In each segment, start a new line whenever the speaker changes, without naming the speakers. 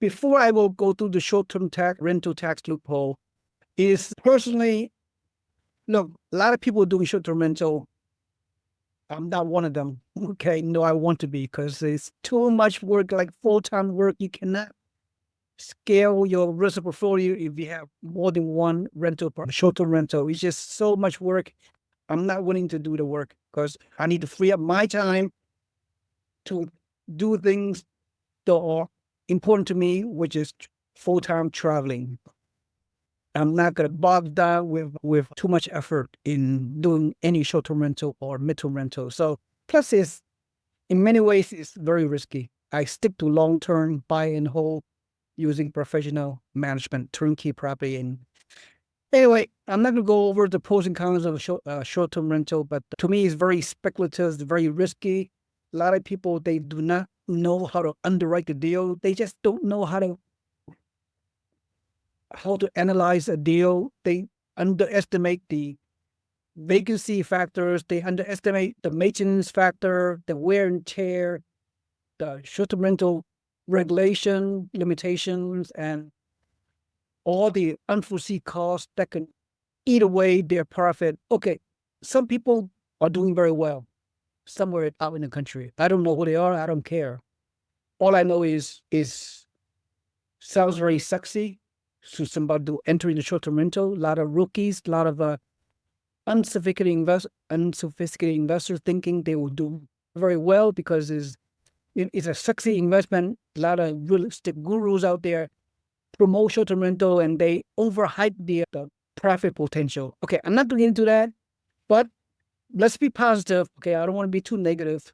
before I will go through the short-term rental tax loophole, is personally, look, a lot of people doing short-term rental. I'm not one of them. Okay, no, I want to be because it's too much work, like full-time work. You cannot scale your rental portfolio if you have more than one rental, short-term rental. It's just so much work. I'm not willing to do the work because I need to free up my time to do things that are important to me, which is full-time traveling. I'm not going to bog down with too much effort in doing any short-term rental or mid-term rental. So plus is in many ways it's very risky. I stick to long-term buy and hold using professional management, turnkey property. And anyway, I'm not going to go over the pros and cons of a short-term rental, but to me it's very speculative, it's very risky. A lot of people, they do not know how to underwrite the deal. They just don't know how to analyze a deal. They underestimate the vacancy factors. They underestimate the maintenance factor, the wear and tear, the short-term rental regulation limitations, and all the unforeseen costs that can eat away their profit. Okay, some people are doing very well somewhere out in the country. I don't know who they are. I don't care. All I know is sounds very sexy to somebody to enter in the short-term rental. A lot of rookies, a lot of unsophisticated investors thinking they will do very well because it's a sexy investment. A lot of real estate gurus out there promote short-term rental and they overhype the profit potential. Okay, I'm not getting into that, but let's be positive. Okay, I don't want to be too negative.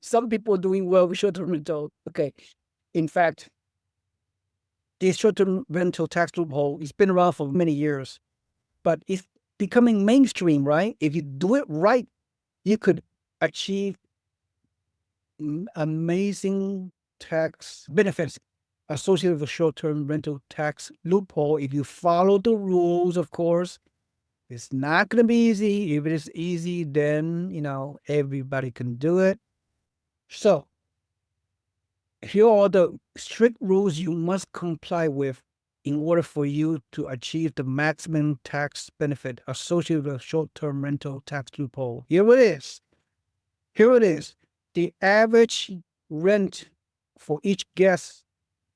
Some people are doing well with short-term rental. Okay, in fact, this short-term rental tax loophole, it's been around for many years, but it's becoming mainstream, right? If you do it right, you could achieve amazing tax benefits associated with the short-term rental tax loophole. If you follow the rules, of course, it's not going to be easy. If it is easy, then, everybody can do it. So here are the strict rules you must comply with in order for you to achieve the maximum tax benefit associated with a short-term rental tax loophole. Here it is. Here it is. The average rent for each guest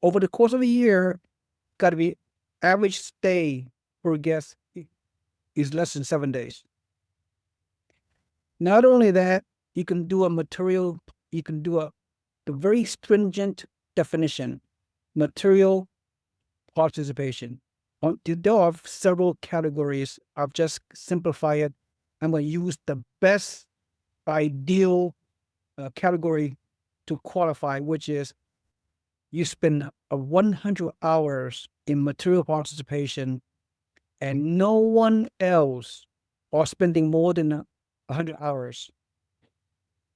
over the course of a year got to be average stay per guest is less than 7 days. Not only that, you can do the very stringent definition, material participation. There are several categories. I've just simplified it. I'm going to use the best ideal category to qualify, which is you spend 100 hours in material participation and no one else are spending more than 100 hours.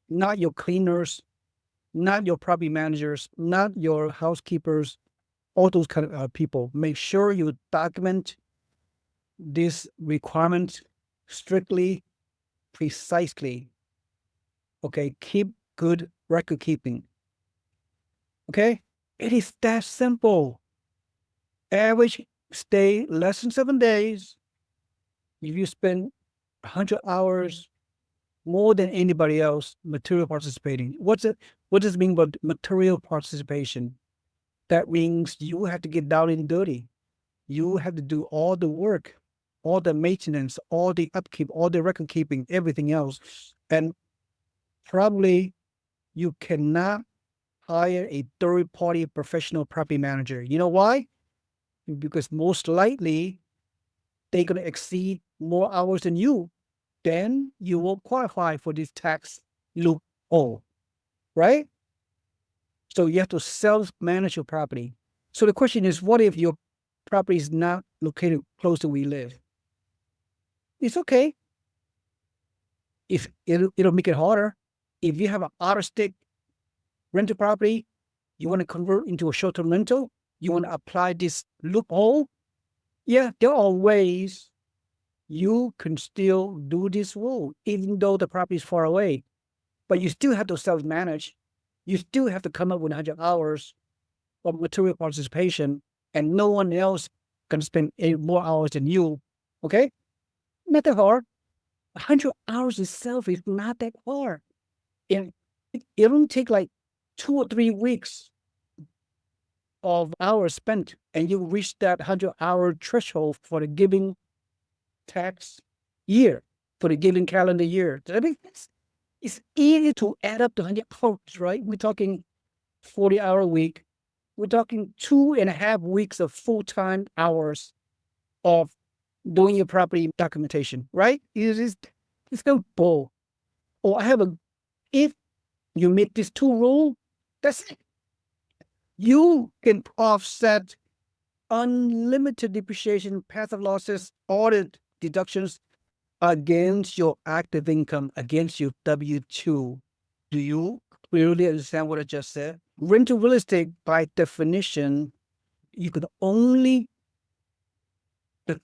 Not your cleaners, not your property managers, not your housekeepers, all those kind of people. Make sure you document this requirement strictly, precisely. Okay, keep good record keeping. Okay, it is that simple. Average stay less than 7 days. If you spend 100 hours more than anybody else material participating. What does it mean by material participation? That means you have to get down and dirty. You have to do all the work, all the maintenance, all the upkeep, all the record keeping, everything else. And probably you cannot hire a third-party professional property manager. You know why? Because most likely they're going to exceed more hours than you. Then you won't qualify for this tax loophole, right? So you have to self-manage your property. So the question is, what if your property is not located close to where you live? It's okay. If it'll make it harder. If you have an out-of-state rental property, you want to convert into a short-term rental, you want to apply this loophole, yeah, there are ways you can still do this rule, even though the property is far away. But you still have to self-manage. You still have to come up with 100 hours of material participation, and no one else can spend more hours than you. Okay? Not that hard. 100 hours itself is not that hard. And it only take like 2 or 3 weeks of hours spent, and you reach that 100-hour threshold for the given tax year, for the given calendar year. I mean, it's easy to add up to 100 hours, right? We're talking 40-hour week. We're talking 2.5 weeks of full-time hours of doing your property documentation, right? It's no bull. Or if you meet these two rules, that's it. You can offset unlimited depreciation, passive losses, audit deductions against your active income, against your W-2. Do you clearly understand what I just said? Rental real estate, by definition, the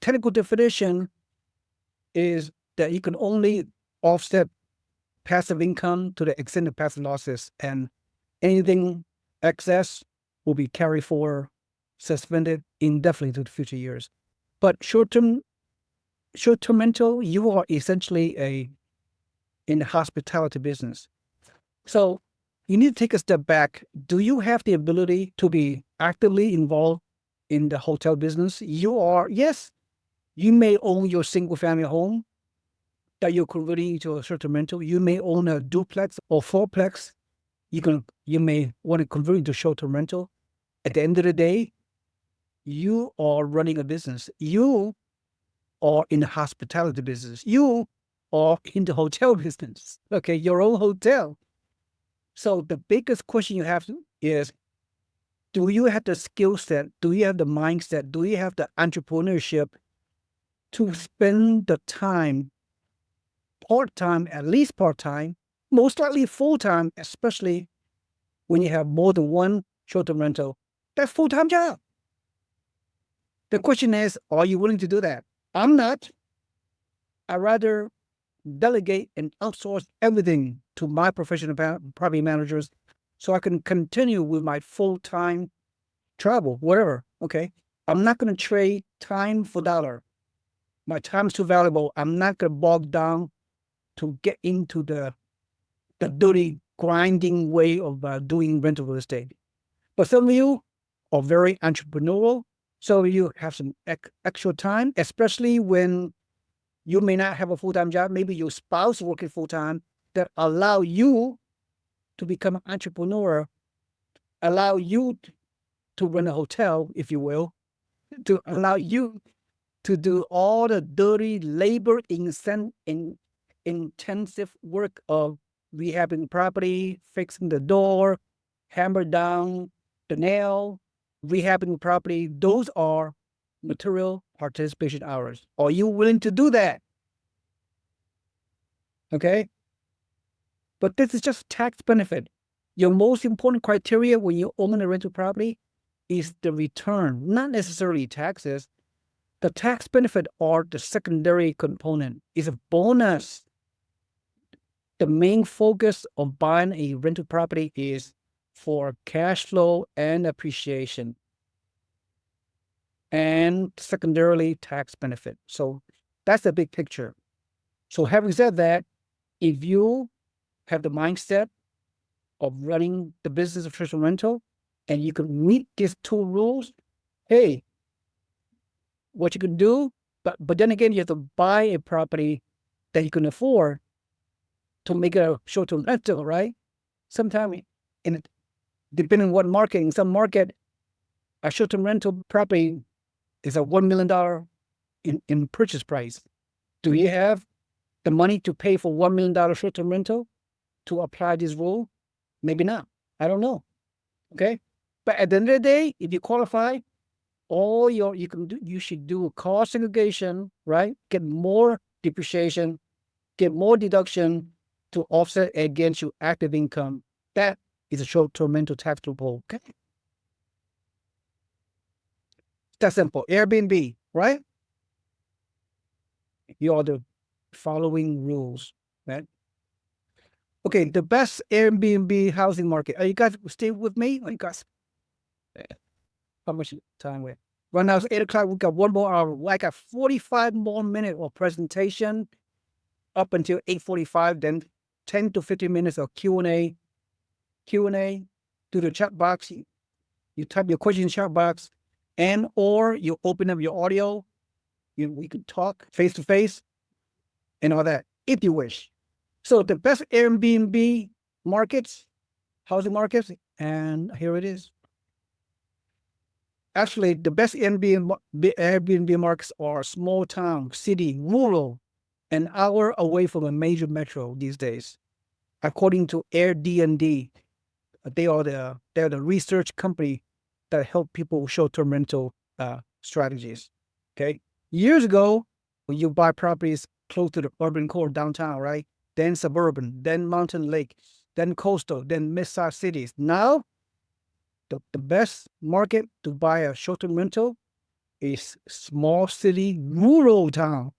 technical definition is that you can only offset passive income to the extent of passive losses, and anything excess will be carried forward, suspended indefinitely to the future years. But short-term rental, you are essentially in the hospitality business. So you need to take a step back. Do you have the ability to be actively involved in the hotel business? Yes, you may own your single family home that you're converting into a short-term rental. You may own a duplex or fourplex. You may want to convert into short-term rental. At the end of the day, you are running a business. You are in the hospitality business. You are in the hotel business. Okay, your own hotel. So the biggest question you have is, do you have the skill set? Do you have the mindset? Do you have the entrepreneurship to spend the time, part-time, at least part-time, most likely full-time, especially when you have more than one short-term rental? That's full-time job. The question is, are you willing to do that? I'm not. I rather delegate and outsource everything to my professional property managers so I can continue with my full-time travel, whatever. Okay. I'm not going to trade time for dollar. My time's too valuable. I'm not going to bog down to get into the dirty, grinding way of doing rental real estate. But some of you are very entrepreneurial. Some of you have some extra time, especially when you may not have a full-time job. Maybe your spouse working full-time, that allow you to become an entrepreneur, allow you to run a hotel, if you will, to allow you to do all the dirty labor intensive work of rehabbing property, fixing the door, hammer down the nail, rehabbing property. Those are material participation hours. Are you willing to do that? Okay. But this is just tax benefit. Your most important criteria when you own a rental property is the return, not necessarily taxes. The tax benefit are the secondary component. It's a bonus. The main focus of buying a rental property is for cash flow and appreciation, and secondarily tax benefit. So that's the big picture. So having said that, if you have the mindset of running the business of short-term rental and you can meet these two rules, hey, what you can do, but then again, you have to buy a property that you can afford to make a short-term rental, right? Sometimes, depending on what market, in some market, a short-term rental property is a $1 million in purchase price. Do you have the money to pay for $1 million short-term rental to apply this rule? Maybe not. I don't know. Okay. But at the end of the day, if you qualify, you should do cost segregation, right? Get more depreciation, get more deduction to offset against your active income. That is a short-term rental tax loophole. Okay. That's simple. Airbnb, right? You are the following rules, right? Okay, the best Airbnb housing market. Are you guys stay with me? Are you guys? How much time we? Right now it's 8 o'clock. We got 1 more hour. I got 45 more minutes of presentation up until 8:45. Then 10 to 15 minutes of Q&A. Q&A to the chat box. You type your question in the chat box, and or you open up your audio. We could talk face to face and all that if you wish. So the best Airbnb markets, housing markets, and here it is. Actually, the best Airbnb markets are small town, city, rural, an hour away from a major metro these days. According to Airbnb, they're the research company that help people with short-term rental strategies. Okay, years ago, when you buy properties close to the urban core downtown, right? Then suburban, then mountain lake, then coastal, then mid-sized cities. Now, the best market to buy a short-term rental is small city, rural town.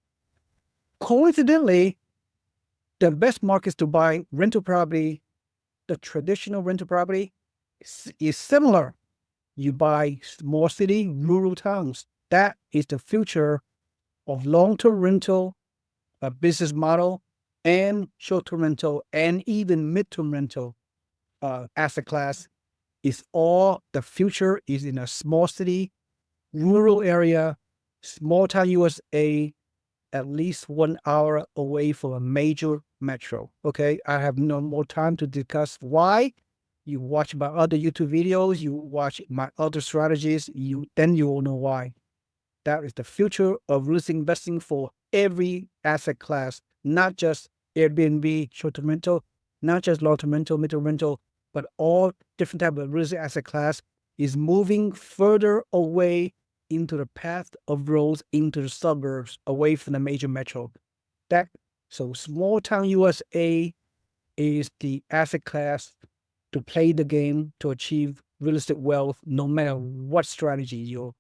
Coincidentally, the best markets to buy rental property, the traditional rental property, is similar. You buy small city, rural towns. That is the future of long-term rental, a business model, and short-term rental, and even mid-term rental asset class. Is all the future is in a small city, rural area, small town USA, at least 1 hour away from a major metro. Okay, I have no more time to discuss why. You watch my other YouTube videos, you watch my other strategies, then you will know why. That is the future of real estate investing for every asset class, not just Airbnb, short-term rental, not just long-term rental, mid-term rental, but all different type of real estate asset class is moving further away into the path of roads into the suburbs, away from the major metro. So small town USA is the asset class to play the game to achieve real estate wealth, no matter what strategy you're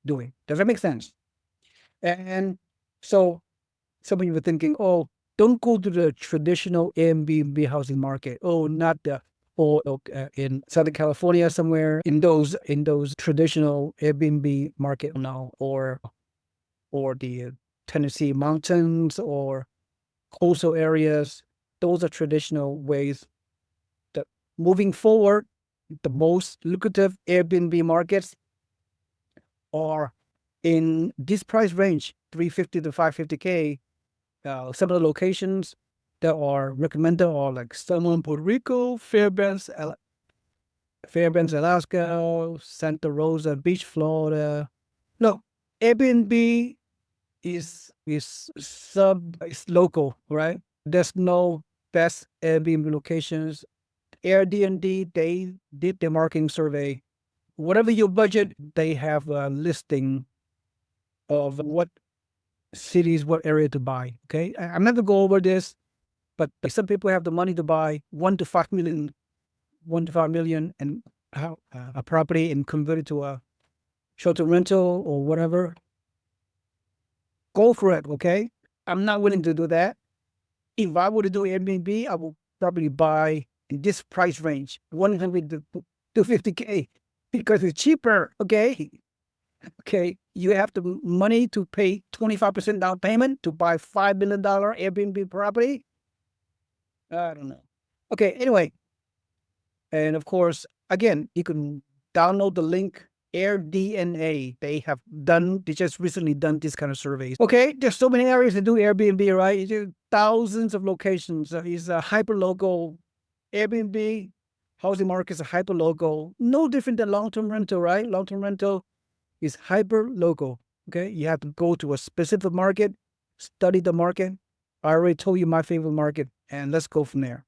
doing. Does that make sense? And so some of you were thinking, oh, don't go to the traditional Airbnb housing market. Oh, not the or in Southern California somewhere in those traditional Airbnb market now, or the Tennessee mountains or coastal areas. Those are traditional ways. That moving forward, the most lucrative Airbnb markets are in this price range, 350 to 550K. Some of the locations that are recommended are like Summer, Puerto Rico, Fairbanks, Alaska, Santa Rosa Beach, Florida. No, Airbnb is local, right? There's no best Airbnb locations. Airbnb, they did their marketing survey. Whatever your budget, they have a listing of what cities, what area to buy. Okay, I'm not gonna go over this, but some people have the money to buy 1 to 5 million, and a property and convert it to a short-term rental or whatever. Go for it. Okay, I'm not willing to do that. If I were to do Airbnb, I will probably buy in this price range, 100 to 250K, because it's cheaper. Okay, you have the money to pay 25% down payment to buy $5 million Airbnb property. I don't know. Okay, anyway, and of course, again, you can download the link AirDNA. They just recently done this kind of surveys. Okay, there's so many areas to do Airbnb, right? You do thousands of locations. It's a hyper local. Airbnb housing market is a hyper local, no different than long-term rental, right? Long-term rental is hyper local. Okay, you have to go to a specific market, study the market. I already told you my favorite market, and let's go from there.